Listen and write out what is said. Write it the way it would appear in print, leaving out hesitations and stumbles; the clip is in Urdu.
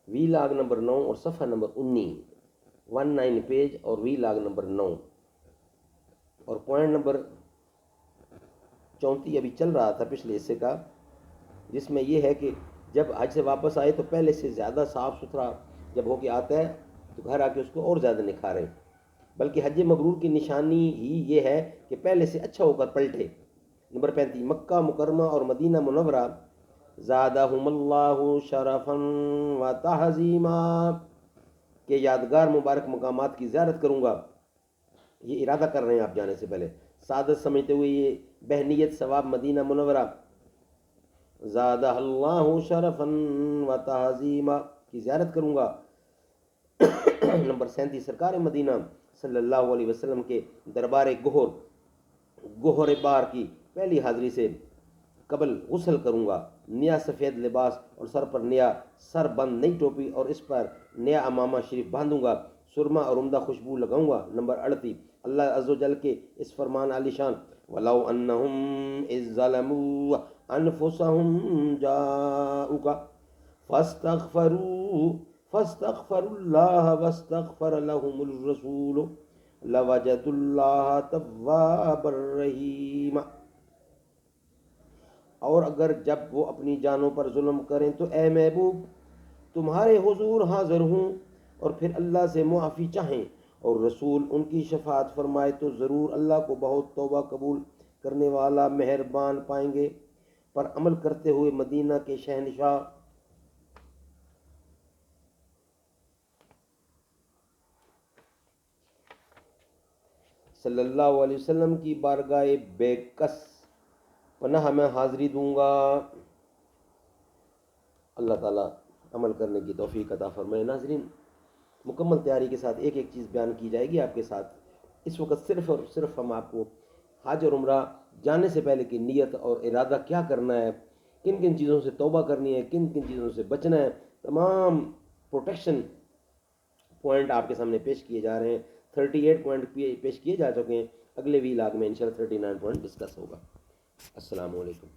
وی لاگ نمبر 9 اور صفحہ نمبر 19 پیج اور وی لاگ نمبر 9 اور پوائنٹ نمبر 34 ابھی چل رہا تھا پچھلے حصے کا، جس میں یہ ہے کہ جب حج سے واپس آئے تو پہلے سے زیادہ صاف ستھرا جب ہو کے آتا ہے تو گھر آ کے اس کو اور زیادہ نکھاریں، بلکہ حج مبرور کی نشانی ہی یہ ہے کہ پہلے سے اچھا ہو کر پلٹے۔ نمبر 35 مکہ مکرمہ اور مدینہ منورہ زادہم اللہ شرفا و تحظیما، کہ یادگار مبارک مقامات کی زیارت کروں گا، یہ ارادہ کر رہے ہیں آپ جانے سے پہلے، سعادت سمجھتے ہوئے یہ بہنیت ثواب مدینہ منورہ زادہ اللہ شرفا و تعظیما کی زیارت کروں گا۔ نمبر 37 سرکار مدینہ صلی اللہ علیہ وسلم کے دربار گہر بار کی پہلی حاضری سے قبل غسل کروں گا، نیا سفید لباس اور سر پر نیا سر بند نئی ٹوپی اور اس پر نیا امامہ شریف باندھوں گا، سرما اور عمدہ خوشبو لگاؤں گا۔ نمبر 38 اللہ عز و جل کے اس فرمان عالی شان وَلَوْ أَنَّهُمْ إِذ ظَّلَمُوا أَنفُسَهُمْ جَاءُوكَ فَاسْتَغْفَرُوا اللَّهَ وَاسْتَغْفَرَ لَهُمُ الرَّسُولُ لَوَجَدُوا اللَّهَ تَوَّابًا رَحِيمًا۔ اور اگر جب وہ اپنی جانوں پر ظلم کریں تو اے محبوب تمہارے حضور حاضر ہوں اور پھر اللہ سے معافی چاہیں اور رسول ان کی شفاعت فرمائے تو ضرور اللہ کو بہت توبہ قبول کرنے والا مہربان پائیں گے۔ پر عمل کرتے ہوئے مدینہ کے شہنشاہ صلی اللہ علیہ وسلم کی بارگاہ بے کس پناہ میں حاضری دوں گا۔ اللہ تعالیٰ عمل کرنے کی توفیق عطا فرمائے۔ ناظرین، مکمل تیاری کے ساتھ ایک ایک چیز بیان کی جائے گی آپ کے ساتھ۔ اس وقت صرف اور صرف ہم آپ کو حج اور عمرہ جانے سے پہلے کی نیت اور ارادہ کیا کرنا ہے، کن کن چیزوں سے توبہ کرنی ہے، کن کن چیزوں سے بچنا ہے، تمام پروٹیکشن پوائنٹ آپ کے سامنے پیش کیے جا رہے ہیں۔ 38 پوائنٹ پیش کیے جا چکے ہیں، اگلے وی لاگ میں انشاءاللہ 39 پوائنٹ ڈسکس ہوگا۔ السلام علیکم۔